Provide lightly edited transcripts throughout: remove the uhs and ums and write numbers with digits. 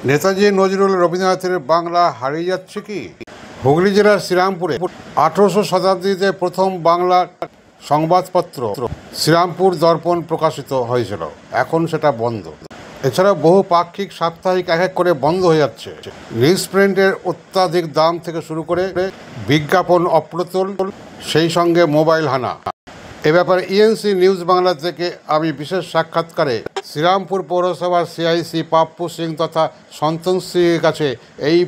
নেতাজি নজরুল রবীন্দ্রনাথের বাংলা হারিয়ে যাচ্ছে কি? হুগলি জেলার শ্রীরামপুরে 18শো শতাব্দীতে প্রথম বাংলা সংবাদপত্র শ্রীরামপুর দর্পণ প্রকাশিত হয়েছিল। এখন সেটা বন্ধ। এছাড়া বহু পাক্ষিক সাপ্তাহিক এক এক করে বন্ধ হয়ে যাচ্ছে। নিউজ প্রিন্টের অত্যাধিক দাম থেকে শুরু করে বিজ্ঞাপন অপ্রতুল, সেই সঙ্গে মোবাইল হানা। এ ব্যাপারে ইএনসি নিউজ বাংলা থেকে আমি বিশেষ সাক্ষাৎকারে শ্রীরামপুর পৌরসভার সিআইসি পাপ্পু সিং তথা সন্তোষ সিংয়ের কাছে এই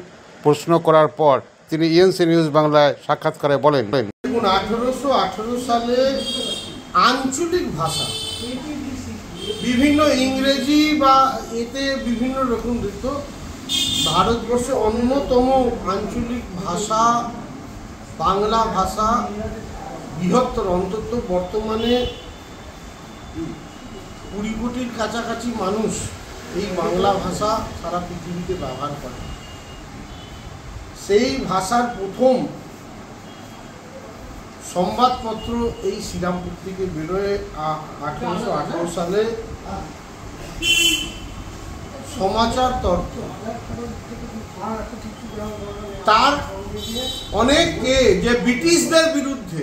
প্রশ্ন করার পর তিনি ইএনসি নিউজ বাংলায় সাক্ষাৎকারে বলেন, 1818 সালে আঞ্চলিক ভাষা বিভিন্ন ইংরেজি বা এতে বিভিন্ন রকম দিত। ভারতবর্ষে অন্যতম আঞ্চলিক ভাষা বাংলা ভাষা বৃহত্তর, অন্তত বর্তমানে 20 কোটির কাছাকাছি মানুষ এই বাংলা ভাষা সারা পৃথিবীতে ব্যবহার করে। সেই ভাষার প্রথম সংবাদপত্র এই শ্রীরামপুর থেকে বেরোয় 1818 সালে। সমাচার তত্ত্ব তার অনেক যে ব্রিটিশদের বিরুদ্ধে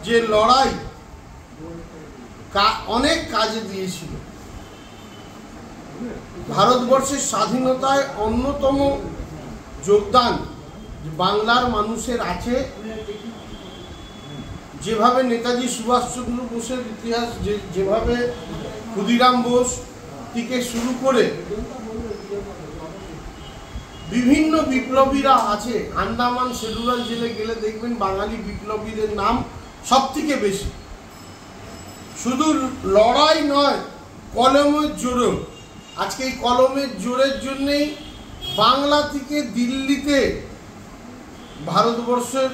যে লড়াই অনেক কাজে দিয়েছিল। ভারতবর্ষের স্বাধীনতায় অন্যতম যোগদান বাংলার মানুষের আছে। যেভাবে নেতাজি সুভাষচন্দ্র বোসের ইতিহাস, যেভাবে ক্ষুদিরাম বোস থেকে শুরু করে বিভিন্ন বিপ্লবীরা আছে। আন্দামান সেলুলার জেলে গেলে দেখবেন বাঙালি বিপ্লবীদের নাম সব থেকে বেশি। শুধু লড়াই নয়, কলমের জোরে। আজকে এই কলমের জোরের জন্যেই বাংলা থেকে দিল্লিতে ভারতবর্ষের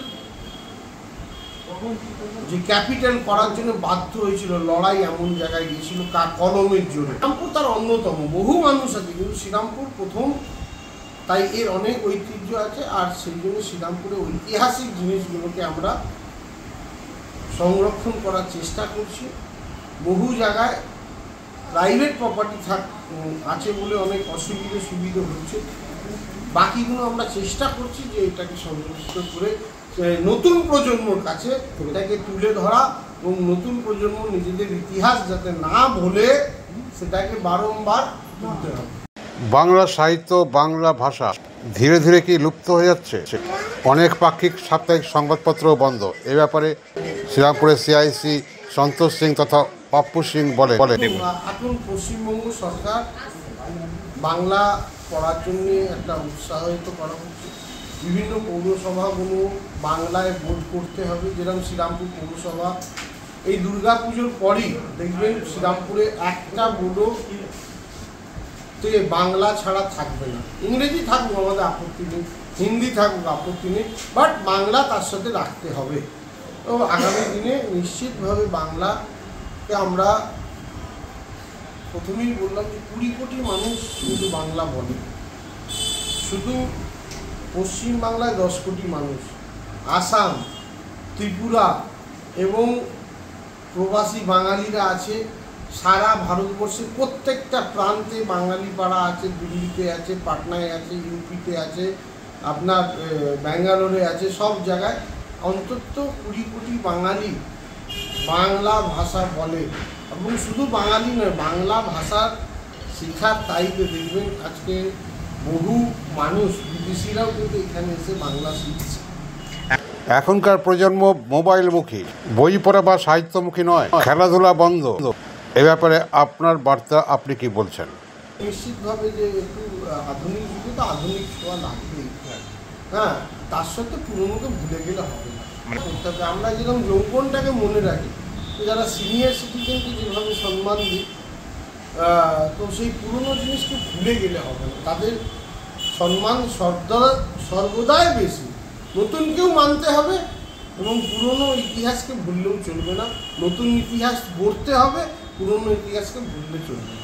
যে ক্যাপিটাল করার জন্য বাধ্য হয়েছিল। লড়াই এমন জায়গায় গিয়েছিল কলমের জোরে। শ্রীরামপুর তার অন্যতম, বহু মানুষ আছে কিন্তু শ্রীরামপুর প্রথম, তাই এর অনেক ঐতিহ্য আছে। আর সেই জন্য শ্রীরামপুরে ঐতিহাসিক জিনিসগুলোকে আমরা সংরক্ষণ করার চেষ্টা করছি। বহু জায়গায় প্রাইভেট প্রপার্টি আছে বলে অনেক সুবিধা হচ্ছে। বাকিগুলো আমরা চেষ্টা করছি যে এটাকে সংরক্ষিত করে নতুন প্রজন্মর কাছে এটাকে তুলে ধরা এবং নতুন প্রজন্ম নিজেদের ইতিহাস যাতে না ভুলে সেটাকে বারংবার তুলতে হবে। বাংলা সাহিত্য, বাংলা ভাষা ধীরে ধীরে কি লুপ্ত হয়ে যাচ্ছে? অনেক পাক্ষিক সাপ্তাহিক সংবাদপত্রও বন্ধ। এ ব্যাপারে শ্রীরামপুরের সিআইসি সন্তোষ সিং তথা পাপ্পু সিং বলেন, এখন পশ্চিমবঙ্গ সরকার বাংলা পড়ার জন্য একটা উৎসাহিত করা হচ্ছে। বিভিন্ন পৌরসভাগুলো বাংলায় বোর্ড করতে হবে। যেরকম শ্রীরামপুর পৌরসভা এই দুর্গাপুজোর পরই দেখবেন শ্রীরামপুরে একটা বোর্ডও বাংলা ছাড়া থাকবে না। ইংরেজি থাকুক, আমাদের আপত্তি নেই, হিন্দি থাকুক, আপত্তি নেই, বাট বাংলা তার সাথে রাখতে হবে। তো আগামী দিনে নিশ্চিতভাবে বাংলাকে আমরা প্রথমেই বললাম যে 20 কোটি মানুষ কিন্তু বাংলা বলে। শুধু পশ্চিমবাংলায় 10 কোটি মানুষ, আসাম, ত্রিপুরা এবং প্রবাসী বাঙালিরা আছে। সারা ভারতবর্ষের প্রত্যেকটা প্রান্তে বাঙালি পাড়া আছে। দিল্লিতে আছে, পাটনায় আছে, ইউপিতে আছে, আপনার ব্যাঙ্গালোরে আছে। সব জায়গায় অন্তত 20 কোটি বাঙালি বাংলা ভাষা বলে। এবং শুধু বাঙালি নয়, বাংলা ভাষার শেখার তাইতে দেখবেন আজকে বহু মানুষ, বিদেশিরাও কিন্তু এখানে এসে বাংলা শিখছে। এখনকার প্রজন্ম মোবাইলমুখী, বই পড়া বা সাহিত্যমুখী নয়, খেলাধুলা বন্ধ। এ ব্যাপারে আপনার বার্তা আপনি কি বলছেন? নিশ্চিতভাবে যে একটু আধুনিক যুগে তো আধুনিক ছোঁয়া লাগবেই। হ্যাঁ, তার সাথে পুরোনোকে ভুলে গেলে হবে না। আমরা যেরকম যৌবনটাকে মনে রাখি, যারা সিনিয়র সিটিজেনকে যেভাবে সম্মান দিই, তো সেই পুরনো জিনিসকে ভুলে গেলে হবে না। তাদের সম্মান সর্বদাই বেশি। নতুনকেও মানতে হবে এবং পুরনো ইতিহাসকে ভুললেও চলবে না। নতুন ইতিহাস গড়তে হবে, পুরনো ইতিহাসকে ভুললে চলবে না।